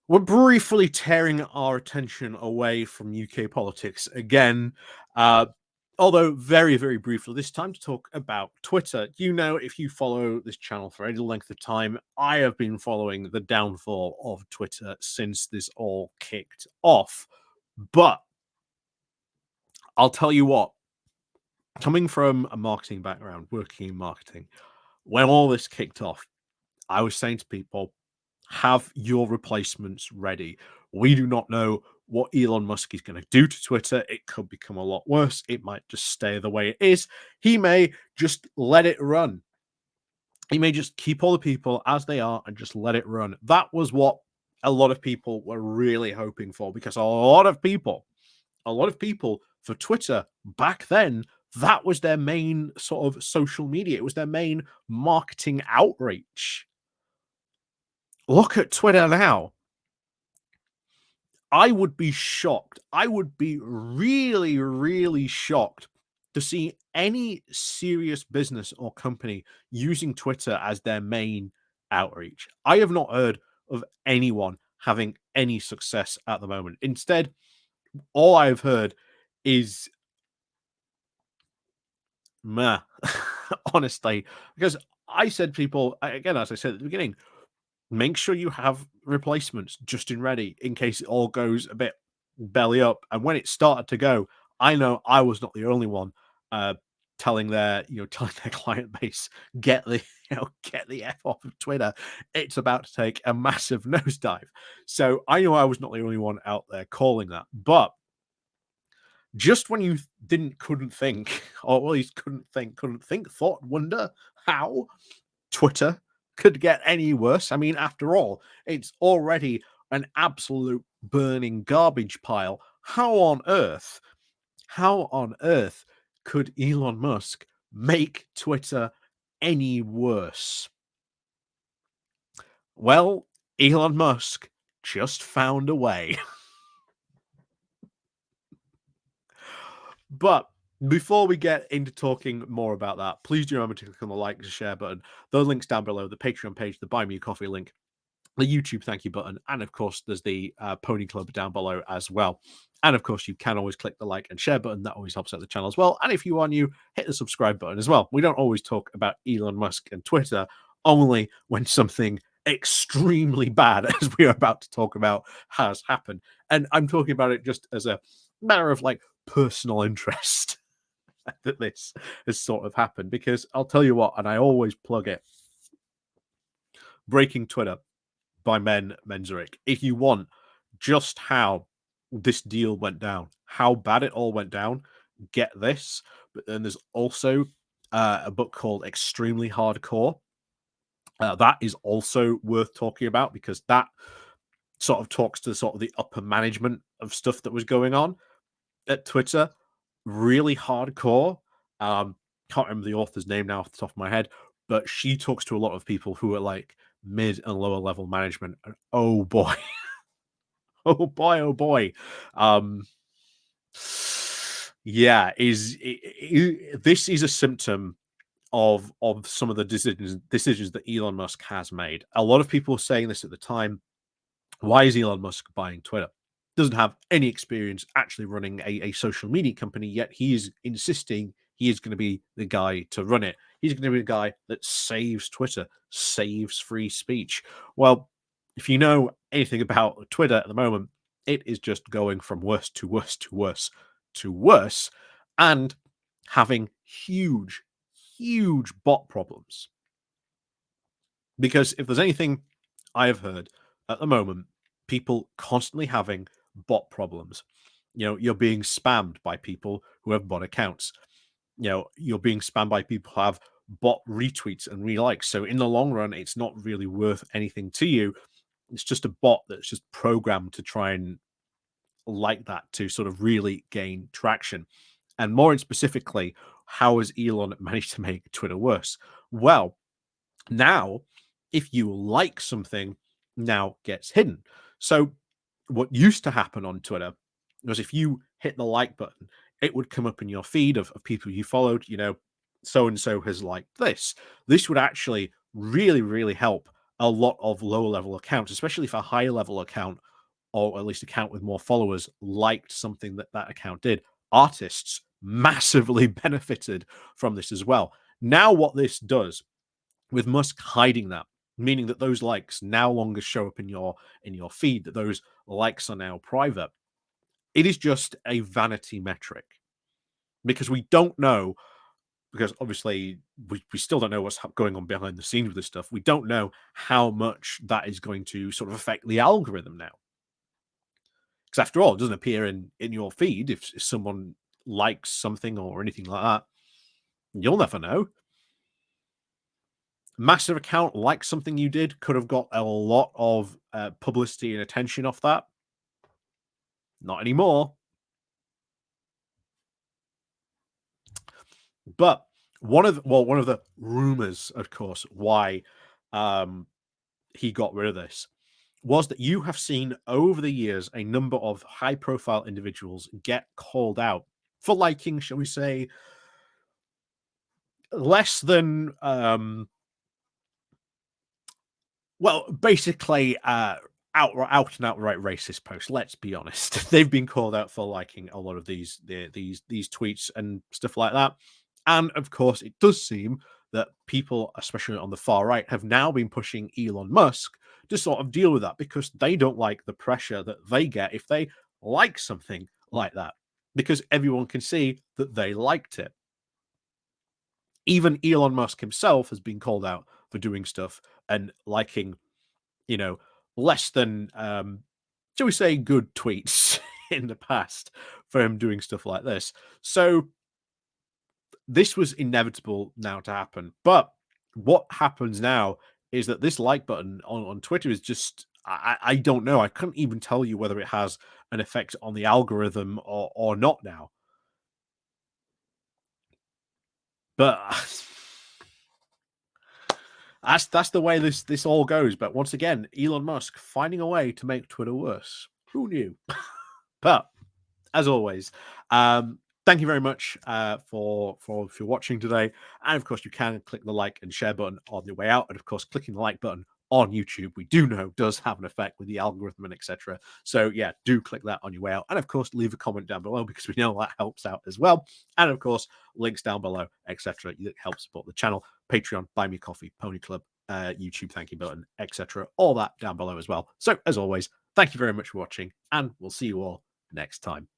We're briefly tearing our attention away from UK politics again, uh, although very, very briefly this time to talk about Twitter. You know, if you follow this channel for any length of time, I have been following the downfall of Twitter since this all kicked off. But I'll tell you what, coming from a marketing background, working in marketing, when all this kicked off, I was saying to people, have your replacements ready. We do not know what Elon Musk is going to do to Twitter. It could become a lot worse. It might just stay the way it is. He may just let it run. He may just keep all the people as they are and just let it run. That was what a lot of people were really hoping for, because a lot of people for Twitter back then, that was their main sort of social media. It was their main marketing outreach. Look at Twitter now. I would be shocked. I would be really, really shocked to see any serious business or company using Twitter as their main outreach. I have not heard of anyone having any success at the moment. Instead, all I've heard is meh, honestly, because I said people, again, as I said at the beginning, make sure you have replacements just in ready in case it all goes a bit belly up. And when it started to go, I know I was not the only one telling their telling their client base, get the get the F off of Twitter. It's about to take a massive nosedive. So I know I was not the only one out there calling that. But just when you couldn't think, or at least couldn't think, thought, wonder how Twitter could get any worse. I mean, after all, it's already an absolute burning garbage pile. How on earth could Elon Musk make Twitter any worse? Well, Elon Musk just found a way. But before we get into talking more about that, please do remember to click on the like and share button. The links down below, the Patreon page, the Buy Me a Coffee link, the YouTube thank you button, and of course, there's the Pony Club down below as well. And of course, you can always click the like and share button. That always helps out the channel as well. And if you are new, hit the subscribe button as well. We don't always talk about Elon Musk and Twitter, only when something extremely bad, as we are about to talk about, has happened. And I'm talking about it just as a matter of like personal interest that this has sort of happened, because I'll tell you what, and I always plug it, Breaking Twitter by Menzarek. If you want just how this deal went down, how bad it all went down, get this. But then there's also a book called Extremely Hardcore. That is also worth talking about, because that sort of talks to sort of the upper management of stuff that was going on at Twitter. Really hardcore. Can't remember the author's name now off the top of my head, but she talks to a lot of people who are like mid and lower level management. And oh boy, oh boy, oh boy. Yeah, this is a symptom of some of the decisions that Elon Musk has made. A lot of people were saying this at the time. Why is Elon Musk buying Twitter? Doesn't have any experience actually running a social media company, yet he is insisting he is going to be the guy to run it. He's going to be the guy that saves Twitter, saves free speech. Well, if you know anything about Twitter at the moment, it is just going from worse to worse to worse to worse, and having huge, huge bot problems. Because if there's anything I have heard at the moment, people constantly having bot problems. You're being spammed by people who have bot accounts. You're being spammed by people who have bot retweets and relikes. So in the long run, it's not really worth anything to you. It's just a bot that's just programmed to try and like that to sort of really gain traction. And more specifically, how has Elon managed to make Twitter worse? Well, now, if you like something, now gets hidden. So what used to happen on Twitter was if you hit the like button, it would come up in your feed of people you followed, so and so has liked this. This would actually really, really help a lot of lower level accounts, especially if a higher level account, or at least account with more followers, liked something that that account did. Artists massively benefited from this as well. Now, what this does with Musk hiding that, meaning that those likes no longer show up in your feed, that those likes are now private. It is just a vanity metric because we don't know, because obviously we still don't know what's going on behind the scenes with this stuff. We don't know how much that is going to sort of affect the algorithm now. Because after all, it doesn't appear in your feed if someone likes something or anything like that. You'll never know. Massive account likes something you did, could have got a lot of publicity and attention off that. Not anymore. But one of the rumors, of course, why he got rid of this was that you have seen over the years a number of high profile individuals get called out for liking, shall we say, less than well, basically out and outright racist posts. Let's be honest. They've been called out for liking a lot of these tweets and stuff like that. And of course, it does seem that people, especially on the far right, have now been pushing Elon Musk to sort of deal with that because they don't like the pressure that they get if they like something like that, because everyone can see that they liked it. Even Elon Musk himself has been called out for doing stuff and liking, you know, less than shall we say good tweets in the past for him doing stuff like this. So this was inevitable now to happen. But what happens now is that this like button on Twitter is just I don't know. I couldn't even tell you whether it has an effect on the algorithm or not now. But that's the way this all goes. But once again, Elon Musk finding a way to make Twitter worse. Who knew? But as always, thank you very much for watching today. And of course, you can click the like and share button on your way out. And of course, clicking the like button on YouTube, we do know does have an effect with the algorithm and etc. So yeah, do click that on your way out. And of course, leave a comment down below because we know that helps out as well. And of course, links down below, etc. that help support the channel. Patreon, Buy Me Coffee, Pony Club, YouTube thank you button, etc. All that down below as well. So as always, thank you very much for watching, and we'll see you all next time.